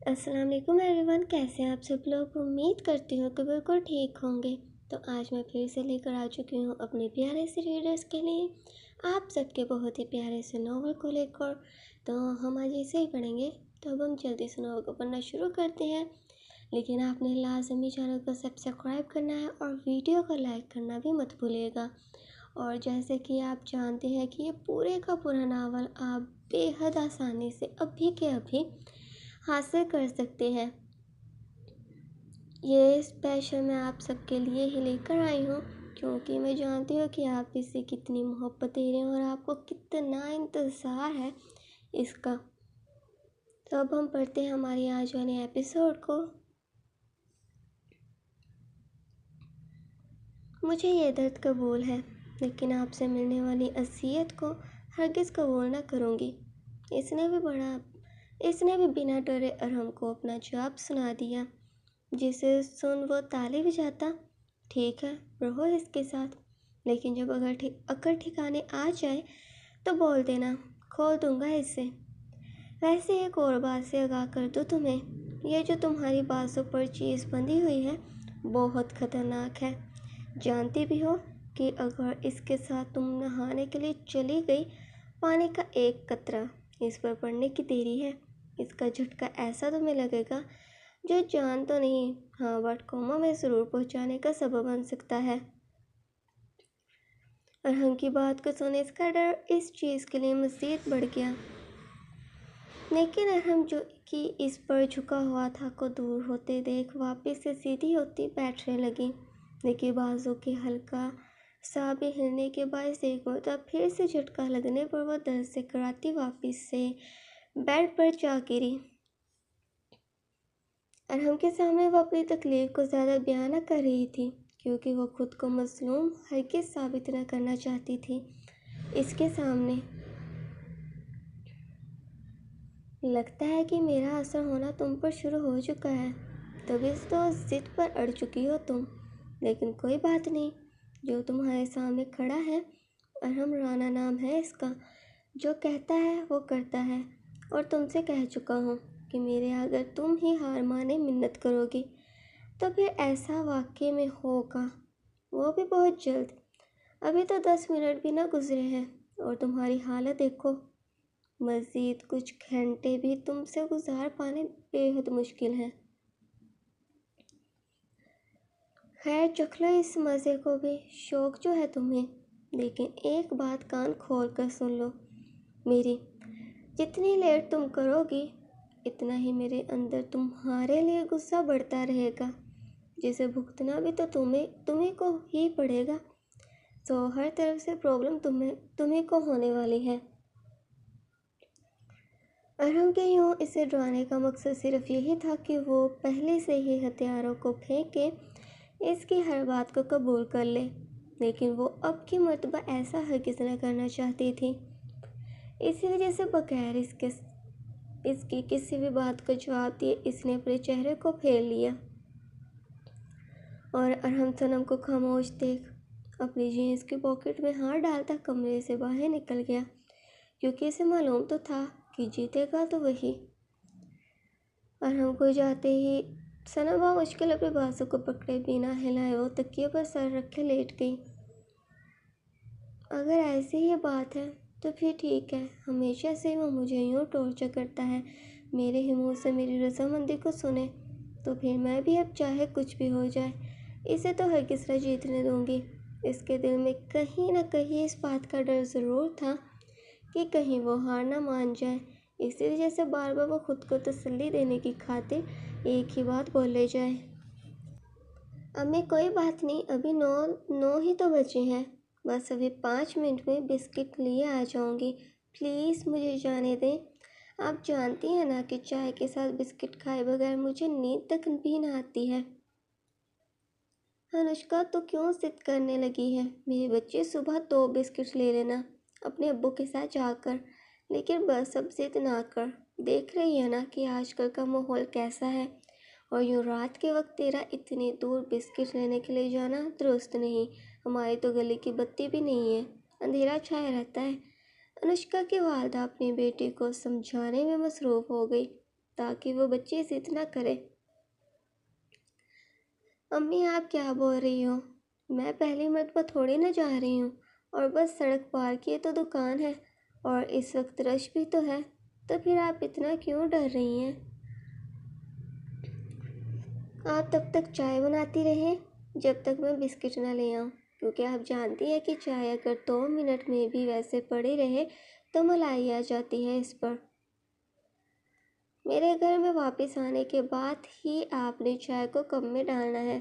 السلام علیکم every one, کیسے ہیں آپ سب لوگ؟ امید کرتی ہوں کہ بالکل ٹھیک ہوں گے۔ تو آج میں پھر سے لے کر آ چکی ہوں اپنے پیارے سے ریڈرز کے لیے آپ سب کے بہت ہی پیارے سے ناول کو لے کر۔ تو ہم آج اسے ہی پڑھیں گے، تو اب ہم جلدی سے ناول کو پڑھنا شروع کرتے ہیں۔ لیکن آپ نے لازمی چینل کو سبسکرائب کرنا ہے اور ویڈیو کو لائک کرنا بھی مت بھولیے گا۔ اور جیسے کہ آپ جانتے ہیں کہ یہ پورے کا پورا ناول آپ بے حد آسانی سے ابھی کے ابھی حاصل کر سکتے ہیں۔ یہ اسپیشل میں آپ سب کے لیے ہی لے کر آئی ہوں، کیونکہ میں جانتی ہوں کہ آپ اس سے کتنی محبت دے رہے ہیں اور آپ کو کتنا انتظار ہے اس کا۔ تو اب ہم پڑھتے ہیں ہماری آج والے ایپیسوڈ کو۔ مجھے یہ درد قبول ہے، لیکن آپ سے ملنے والی اذیت کو ہرگز قبول نہ کروں گی۔ اس نے بھی بنا ڈرے ارحم کو اپنا جواب سنا دیا، جسے سن وہ تالی بجاتا، ٹھیک ہے رہو اس کے ساتھ، لیکن جب عقل ٹھکانے آ جائے تو بول دینا، کھول دوں گا اسے۔ ویسے ایک اور بات سے آگاہ کر دوں تمہیں، یہ جو تمہاری بازوں پر چیز بندھی ہوئی ہے بہت خطرناک ہے۔ جانتی بھی ہو کہ اگر اس کے ساتھ تم نہانے کے لیے چلی گئی، پانی کا ایک قطرہ اس پر پڑنے کی دیری ہے، اس کا جھٹکا ایسا تمہیں لگے گا جو جان تو نہیں، ہاں بٹ کوما میں ضرور پہنچانے کا سبب بن سکتا ہے۔ ارحم کی بات کو سنے اس کا ڈر اس چیز کے لیے مزید بڑھ گیا، لیکن ارحم جو کہ اس پر جھکا ہوا تھا کو دور ہوتے دیکھ واپس سے سیدھی ہوتی بیٹھنے لگی، لیکن بازو کے ہلکا سا بھی ہلنے کے باعث ایک مرتبہ پھر سے جھٹکا لگنے پر وہ درد سے کراتی واپس سے بیڈ پر جا گری۔ ارحم کے سامنے وہ اپنی تکلیف کو زیادہ بیان نہ کر رہی تھی، کیونکہ وہ خود کو مظلوم ہرگز ثابت نہ کرنا چاہتی تھی اس کے سامنے۔ لگتا ہے کہ میرا اثر ہونا تم پر شروع ہو چکا ہے، تبھی تو ضد پر اڑ چکی ہو تم، لیکن کوئی بات نہیں، جو تمہارے سامنے کھڑا ہے ارحم رانا نام ہے اس کا، جو کہتا ہے وہ کرتا ہے، اور تم سے کہہ چکا ہوں کہ میرے اگر تم ہی ہار مانے منت کرو گی تو پھر ایسا واقعے میں ہوگا، وہ بھی بہت جلد۔ ابھی تو 10 منٹ بھی نہ گزرے ہیں اور تمہاری حالت دیکھو، مزید کچھ گھنٹے بھی تم سے گزار پانے بے حد مشکل ہے۔ خیر چکھ لو اس مزے کو بھی، شوق جو ہے تمہیں، لیکن ایک بات کان کھول کر سن لو میری، جتنی لیٹ تم کرو گی اتنا ہی میرے اندر تمہارے لیے غصہ بڑھتا رہے گا، جسے بھگتنا بھی تو تمہیں کو ہی پڑے گا، تو ہر طرف سے پرابلم تمہیں کو ہونے والی ہے۔ ارحم کے یوں اسے ڈرانے کا مقصد صرف یہی تھا کہ وہ پہلے سے ہی ہتھیاروں کو پھینک کے اس کی ہر بات کو قبول کر لے، لیکن وہ اب کی مرتبہ ایسا ہرگز نہ کرنا چاہتی تھی۔ اسی وجہ سے بغیر اس کی کسی بھی بات کا جواب دیے اس نے اپنے چہرے کو پھیر لیا اور ارحم صنم کو خاموش دیکھ اپنی جینس کی پاکٹ میں ہاتھ ڈالتا کمرے سے باہر نکل گیا، کیونکہ اسے معلوم تو تھا کہ جیتے گا تو وہی۔ ارحم کو جاتے ہی صنم بہت مشکل اپنے بازو کو پکڑے بنا ہلائے وہ تکیے پر سر رکھے لیٹ گئی۔ اگر ایسی ہی بات ہے تو پھر ٹھیک ہے، ہمیشہ سے وہ مجھے یوں ٹارچر کرتا ہے، میرے ہی منہ سے میری رضامندی کو سنے، تو پھر میں بھی اب چاہے کچھ بھی ہو جائے اسے تو ہرگز نہ جیتنے دوں گی۔ اس کے دل میں کہیں نہ کہیں اس بات کا ڈر ضرور تھا کہ کہیں وہ ہار نہ مان جائے، اسی وجہ سے بار بار وہ خود کو تسلی دینے کی خاطر ایک ہی بات بولے جائے۔ امی کوئی بات نہیں، ابھی 9 ہی تو بجے ہیں، بس ابھی 5 منٹ میں بسکٹ لیے آ جاؤں گی، پلیز مجھے جانے دیں۔ آپ جانتی ہیں نا کہ چائے کے ساتھ بسکٹ کھائے بغیر مجھے نیند تک بھی نہ آتی ہے۔ انوشکا تو کیوں ضد کرنے لگی ہے، میرے بچے صبح 2 بسکٹ لے لینا اپنے ابو کے ساتھ جا کر، لیکن بس اب ضد نہ کر، دیکھ رہی ہے نا کہ آج کل کا ماحول کیسا ہے، اور یوں رات کے وقت تیرا اتنی دور بسکٹ لینے کے لیے جانا درست نہیں، ہماری تو گلی کی بتی بھی نہیں ہے، اندھیرا چھایا رہتا ہے۔ انوشکا کی والدہ اپنی بیٹی کو سمجھانے میں مصروف ہو گئی۔ تاکہ وہ بچی ضد نہ کرے۔ امی آپ کیا بول رہی ہو؟ میں پہلی مرتبہ تھوڑی نہ جا رہی ہوں، اور بس سڑک پار کیے تو دکان ہے، اور اس وقت رش بھی تو ہے، تو پھر آپ اتنا کیوں ڈر رہی ہیں؟ آپ تب تک چائے بناتی رہیں جب تک میں بسکٹ نہ لے آؤں، کیونکہ آپ جانتی ہیں کہ چائے اگر 2 منٹ میں بھی ویسے پڑی رہے تو ملائی آ جاتی ہے اس پر۔ میرے گھر میں واپس آنے کے بعد ہی آپ نے چائے کو کپ میں ڈالنا ہے۔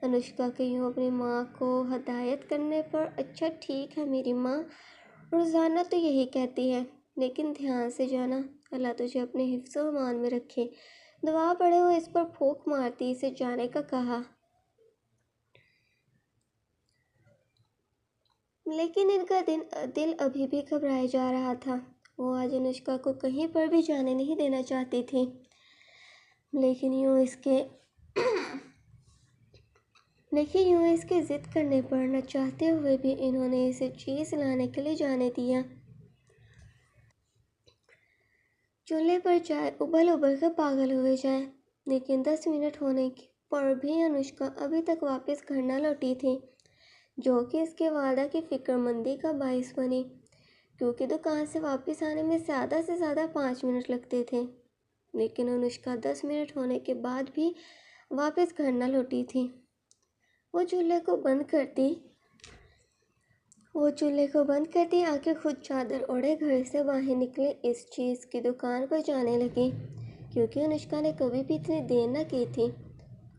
انوشکا کے یوں اپنی ماں کو ہدایت کرنے پر اچھا ٹھیک ہے، میری ماں روزانہ تو یہی کہتی ہے، لیکن دھیان سے جانا، اللہ تجھے اپنے حفظ و امان میں رکھے۔ دعا پڑھے وہ اس پر پھونک مارتی اسے جانے کا کہا، لیکن ان کا دل ابھی بھی گھبرائے جا رہا تھا۔ وہ آج انوشکا کو کہیں پر بھی جانے نہیں دینا چاہتی تھی، لیکن یوں اس کے ضد کرنے پر نہ چاہتے ہوئے بھی انہوں نے اسے چیز لانے کے لیے جانے دیا۔ چولہے پر چائے ابل کر پاگل ہوئے جائے، لیکن 10 منٹ ہونے پر بھی انوشکا ابھی تک واپس گھر نہ لوٹی تھی، جو کہ اس کے والدہ کی فکر مندی کا باعث بنی، کیونکہ دکان سے واپس آنے میں زیادہ سے زیادہ 5 منٹ لگتے تھے، لیکن انوشکا 10 منٹ ہونے کے بعد بھی واپس گھر نہ لوٹی تھی۔ وہ چولہے کو بند کرتی آخر خود چادر اوڑھے گھر سے باہر نکلے اس چیز کی دکان پر جانے لگی، کیونکہ انوشکا نے کبھی بھی اتنی دیر نہ کی تھی۔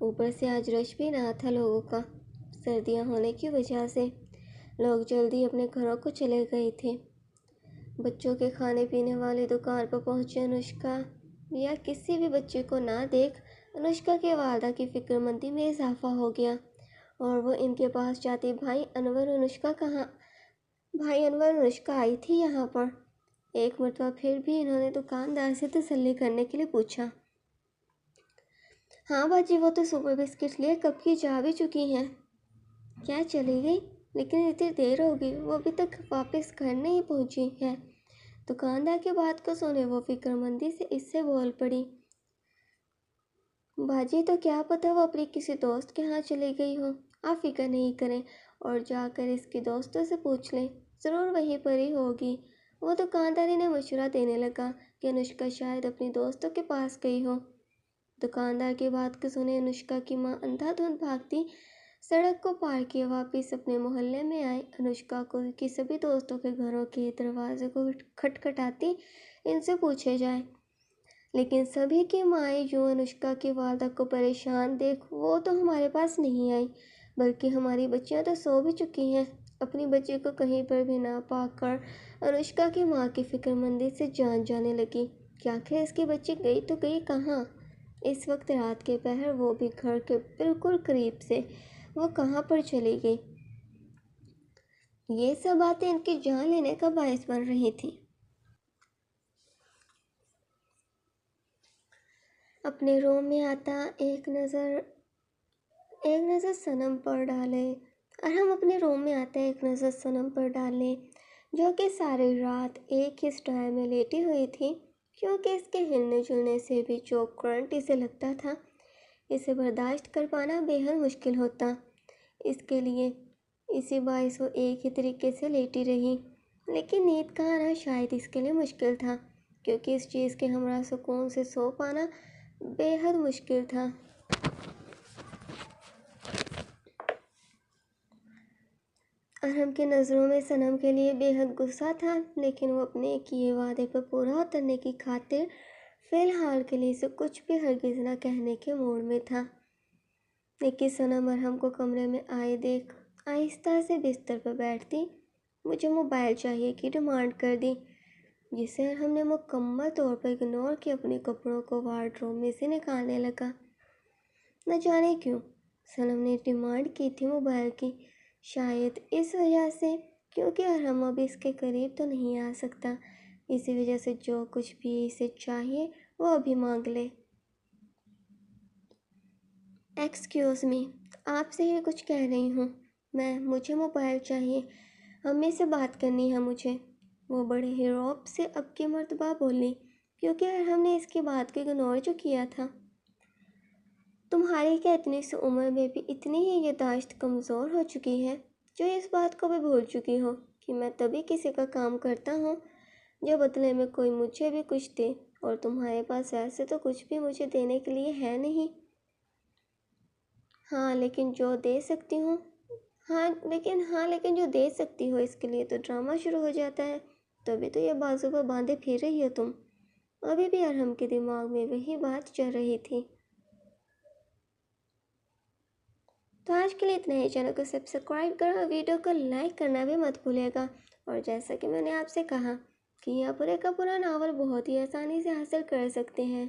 اوپر سے آج رش بھی نہ تھا لوگوں کا، سردیاں ہونے کی وجہ سے لوگ جلدی اپنے گھروں کو چلے گئے تھے۔ بچوں کے کھانے پینے والی دکان پر پہنچے انوشکا یا کسی بھی بچے کو نہ دیکھ انوشکا کے والدہ کی فکر مندی میں اضافہ ہو گیا، اور وہ ان کے پاس جاتی، بھائی انور انوشکا آئی تھی یہاں پر؟ ایک مرتبہ پھر بھی انہوں نے دکاندار سے تسلی کرنے کے لیے پوچھا۔ ہاں باجی، وہ تو سپر بسکٹ لیے کب کی جا بھی چکی ہیں۔ کیا چلی گئی؟ لیکن اتنی دیر ہوگی، وہ ابھی تک واپس گھر نہیں پہنچی ہے۔ دکاندار کی بات کو سنے وہ فکر مندی سے اس سے بول پڑی، باجی تو کیا پتہ وہ اپنی کسی دوست کے ہاں چلی گئی ہو، آپ فکر نہیں کریں اور جا کر اس کی دوستوں سے پوچھ لیں، ضرور وہیں پر ہی ہوگی۔ وہ دکاندار انہیں مشورہ دینے لگا کہ انوشکا شاید اپنی دوستوں کے پاس گئی ہو۔ دکاندار کی بات کو سنے انوشکا کی ماں اندھا دھند بھاگتی سڑک کو پار کیے واپس اپنے محلے میں آئی۔ انوشکا کو کی سبھی دوستوں کے گھروں کے دروازے کو کھٹکھٹاتی ان سے پوچھے جائے، لیکن سبھی کی مائیں یوں انوشکا کی والدہ کو پریشان دیکھ، وہ تو ہمارے پاس نہیں آئی، بلکہ ہماری بچیاں تو سو بھی چکی ہیں۔ اپنی بچی کو کہیں پر بھی نہ پا کر انوشکا کی ماں کی فکر مندی سے جان جانے لگی کہ آخر اس کی بچی گئی تو گئی کہاں؟ اس وقت رات کے پہر، وہ بھی گھر کے بالکل قریب سے، وہ کہاں پر چلی گئی؟ یہ سب باتیں ان کی جان لینے کا باعث بن رہی تھی۔ اپنے روم میں آتا ایک نظر صنم پر ڈالے جو کہ ساری رات ایک ہی سٹائل میں لیٹی ہوئی تھی، کیونکہ اس کے ہلنے جلنے سے بھی جو کرنٹ اسے لگتا تھا، اسے برداشت کر پانا بے حد مشکل ہوتا۔ اس کے لیے اسی باعث وہ ایک ہی طریقے سے لیٹی رہی، لیکن نیند کا آنا شاید اس کے لیے مشکل تھا، کیونکہ اس چیز کے ہمراہ سکون سے سو پانا بے حد مشکل تھا۔ ارحم کی نظروں میں صنم کے لیے بے حد غصہ تھا، لیکن وہ اپنے کیے وعدے پر پورا اترنے کی خاطر فی الحال کے لیے اسے کچھ بھی ہرگز نہ کہنے کے موڈ میں تھا۔ لیکن صنم ارحم کو کمرے میں آئے دیکھ آہستہ سے بستر پر بیٹھتی مجھے موبائل چاہیے کی ڈیمانڈ کر دی، جسے ارحم نے مکمل طور پر اگنور کیا اپنے کپڑوں کو وارڈروب میں سے نکالنے لگا۔ نہ جانے کیوں صنم نے ڈیمانڈ کی تھی موبائل کی، شاید اس وجہ سے کیونکہ ارحم اب اس کے قریب تو نہیں آ سکتا، اسی وجہ سے جو کچھ بھی اسے چاہیے وہ ابھی مانگ لے۔ ایکسکیوز می، آپ سے ہی کچھ کہہ رہی ہوں، مجھے موبائل چاہیے، امی سے بات کرنی ہے مجھے، وہ بڑے ہی رعب سے اب کی مرتبہ بولی۔ کیونکہ ارحم نے اس کی بات کو اگنور جو کیا تھا۔ تمہاری کیا اتنی سی عمر میں بھی اتنی ہی یادداشت کمزور ہو چکی ہے جو اس بات کو بھی بھول چکی ہو کہ میں تبھی کسی کا کام کرتا ہوں جو بدلے میں کوئی مجھے بھی کچھ دے، اور تمہارے پاس ایسے تو کچھ بھی مجھے دینے کے لیے ہے نہیں۔ ہاں لیکن جو دے سکتی ہوں ہاں لیکن جو دے سکتی ہو اس کے لیے تو ڈرامہ شروع ہو جاتا ہے۔ تبھی تو یہ بازو کو باندھے پھر رہی ہو تم۔ ابھی بھی ارحم کے دماغ میں وہی بات چل رہی تھی۔ تو آج کے لیے اتنا ہی، چینل کو سبسکرائب کرو، ویڈیو کو لائک کرنا بھی مت بھولیے گا، اور جیسا کہ میں نے آپ سے کہا کہ یہ پورے کا پورا ناول بہت ہی آسانی سے حاصل کر سکتے ہیں۔